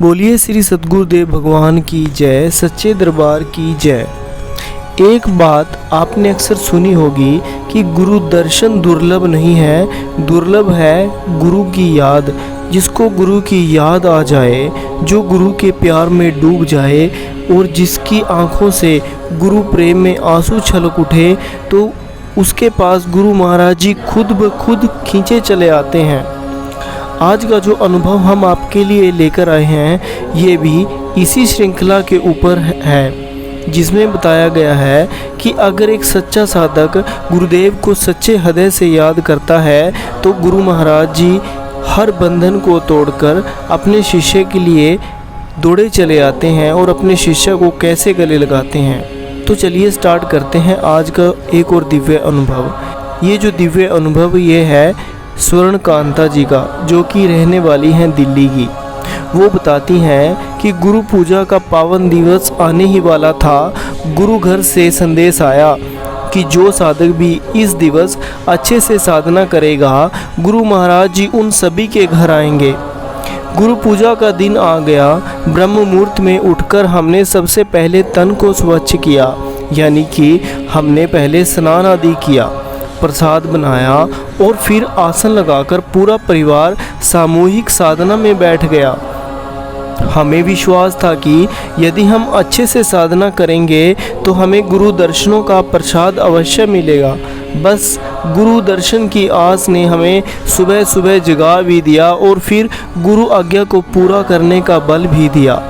बोलिए श्री सद्गुरुदेव भगवान की जय, सच्चे दरबार की जय। एक बात आपने अक्सर सुनी होगी कि गुरु दर्शन दुर्लभ नहीं है, दुर्लभ है गुरु की याद। जिसको गुरु की याद आ जाए, जो गुरु के प्यार में डूब जाए और जिसकी आंखों से गुरु प्रेम में आंसू छलक उठे, तो उसके पास गुरु महाराज जी खुद ब खुद खींचे चले आते हैं। आज का जो अनुभव हम आपके लिए लेकर आए हैं, ये भी इसी श्रृंखला के ऊपर है, जिसमें बताया गया है कि अगर एक सच्चा साधक गुरुदेव को सच्चे हृदय से याद करता है, तो गुरु महाराज जी हर बंधन को तोड़कर अपने शिष्य के लिए दौड़े चले आते हैं और अपने शिष्य को कैसे गले लगाते हैं। तो चलिए स्टार्ट करते हैं आज का एक और दिव्य अनुभव। ये जो दिव्य अनुभव ये है स्वर्ण कांता जी का, जो कि रहने वाली हैं दिल्ली की। वो बताती हैं कि गुरु पूजा का पावन दिवस आने ही वाला था। गुरु घर से संदेश आया कि जो साधक भी इस दिवस अच्छे से साधना करेगा, गुरु महाराज जी उन सभी के घर आएंगे। गुरु पूजा का दिन आ गया। ब्रह्म मुहूर्त में उठकर हमने सबसे पहले तन को स्वच्छ किया, यानी कि हमने पहले स्नान आदि किया, प्रसाद बनाया और फिर आसन लगाकर पूरा परिवार सामूहिक साधना में बैठ गया। हमें विश्वास था कि यदि हम अच्छे से साधना करेंगे तो हमें गुरु दर्शनों का प्रसाद अवश्य मिलेगा। बस गुरु दर्शन की आस ने हमें सुबह सुबह जगा भी दिया और फिर गुरु आज्ञा को पूरा करने का बल भी दिया।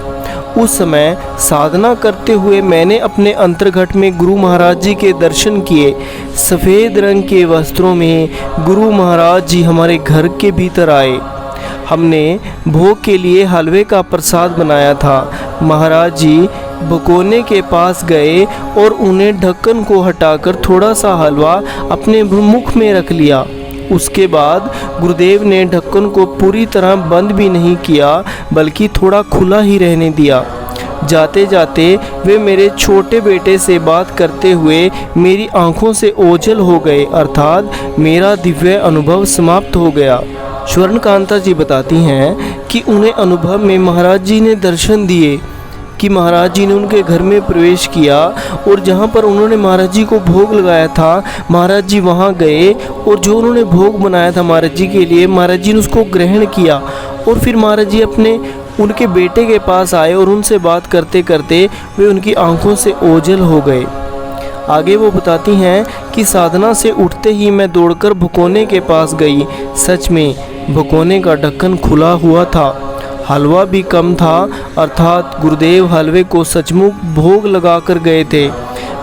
उस समय साधना करते हुए मैंने अपने अंतर्घट में गुरु महाराज जी के दर्शन किए। सफ़ेद रंग के वस्त्रों में गुरु महाराज जी हमारे घर के भीतर आए। हमने भोग के लिए हलवे का प्रसाद बनाया था। महाराज जी भगोने के पास गए और उन्हें ढक्कन को हटाकर थोड़ा सा हलवा अपने मुख में रख लिया। उसके बाद गुरुदेव ने ढक्कन को पूरी तरह बंद भी नहीं किया, बल्कि थोड़ा खुला ही रहने दिया। जाते जाते वे मेरे छोटे बेटे से बात करते हुए मेरी आंखों से ओझल हो गए, अर्थात मेरा दिव्य अनुभव समाप्त हो गया। स्वर्ण कांता जी बताती हैं कि उन्हें अनुभव में महाराज जी ने दर्शन दिए कि महाराज जी ने उनके घर में प्रवेश किया और जहाँ पर उन्होंने महाराज जी को भोग लगाया था, महाराज जी वहाँ गए और जो उन्होंने भोग बनाया था महाराज जी के लिए, महाराज जी ने उसको ग्रहण किया और फिर महाराज जी उनके बेटे के पास आए और उनसे बात करते करते वे उनकी आंखों से ओझल हो गए। आगे वो बताती हैं कि साधना से उठते ही मैं दौड़कर भगोने के पास गई। सच में भगोने का ढक्कन खुला हुआ था, हलवा भी कम था, अर्थात गुरुदेव हलवे को सचमुच भोग लगा कर गए थे।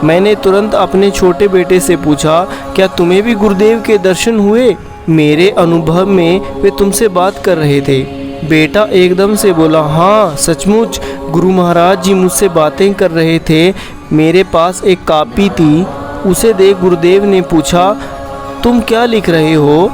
मैंने तुरंत अपने छोटे बेटे से पूछा, क्या तुम्हें भी गुरुदेव के दर्शन हुए? मेरे अनुभव में वे तुमसे बात कर रहे थे। बेटा एकदम से बोला, हाँ सचमुच गुरु महाराज जी मुझसे बातें कर रहे थे। मेरे पास एक कॉपी थी, उसे देख गुरुदेव ने पूछा, तुम क्या लिख रहे हो?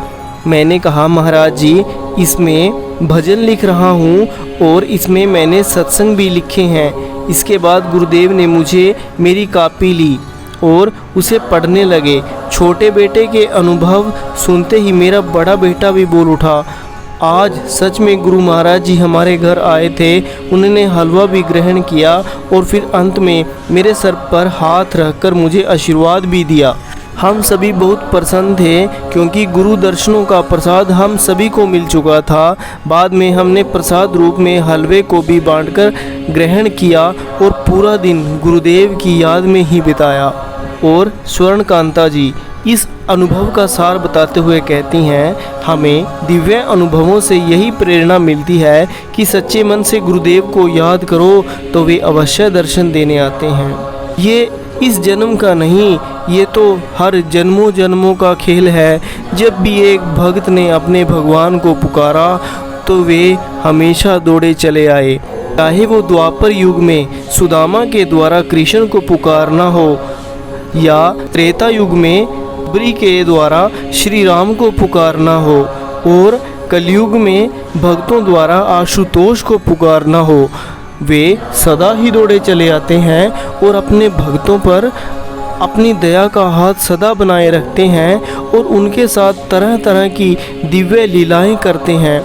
मैंने कहा, महाराज जी इसमें भजन लिख रहा हूँ और इसमें मैंने सत्संग भी लिखे हैं। इसके बाद गुरुदेव ने मुझे मेरी कॉपी ली और उसे पढ़ने लगे। छोटे बेटे के अनुभव सुनते ही मेरा बड़ा बेटा भी बोल उठा, आज सच में गुरु महाराज जी हमारे घर आए थे। उन्होंने हलवा भी ग्रहण किया और फिर अंत में मेरे सर पर हाथ रखकर मुझे आशीर्वाद भी दिया। हम सभी बहुत प्रसन्न थे क्योंकि गुरु दर्शनों का प्रसाद हम सभी को मिल चुका था। बाद में हमने प्रसाद रूप में हलवे को भी बांटकर ग्रहण किया और पूरा दिन गुरुदेव की याद में ही बिताया। और स्वर्ण कांता जी इस अनुभव का सार बताते हुए कहती हैं, हमें दिव्य अनुभवों से यही प्रेरणा मिलती है कि सच्चे मन से गुरुदेव को याद करो तो वे अवश्य दर्शन देने आते हैं। ये इस जन्म का नहीं, ये तो हर जन्मों जन्मों का खेल है। जब भी एक भक्त ने अपने भगवान को पुकारा तो वे हमेशा दौड़े चले आए। चाहे वो द्वापर युग में सुदामा के द्वारा कृष्ण को पुकारना हो या त्रेता युग में बरी के द्वारा श्री राम को पुकारना हो और कलयुग में भक्तों द्वारा आशुतोष को पुकारना हो, वे सदा ही दौड़े चले आते हैं और अपने भक्तों पर अपनी दया का हाथ सदा बनाए रखते हैं और उनके साथ तरह तरह की दिव्य लीलाएं करते हैं।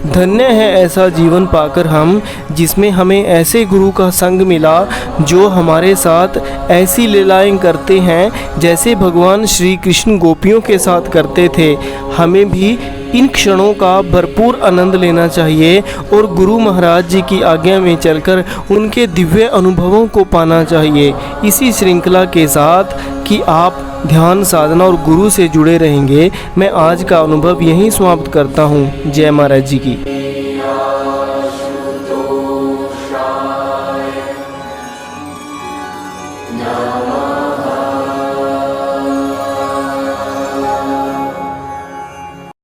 धन्य है ऐसा जीवन पाकर हम, जिसमें हमें ऐसे गुरु का संग मिला जो हमारे साथ ऐसी लीलाएं करते हैं जैसे भगवान श्री कृष्ण गोपियों के साथ करते थे। हमें भी इन क्षणों का भरपूर आनंद लेना चाहिए और गुरु महाराज जी की आज्ञा में चलकर उनके दिव्य अनुभवों को पाना चाहिए। इसी श्रृंखला के साथ कि आप ध्यान साधना और गुरु से जुड़े रहेंगे, मैं आज का अनुभव यहीं समाप्त करता हूँ। जय महाराज जी की।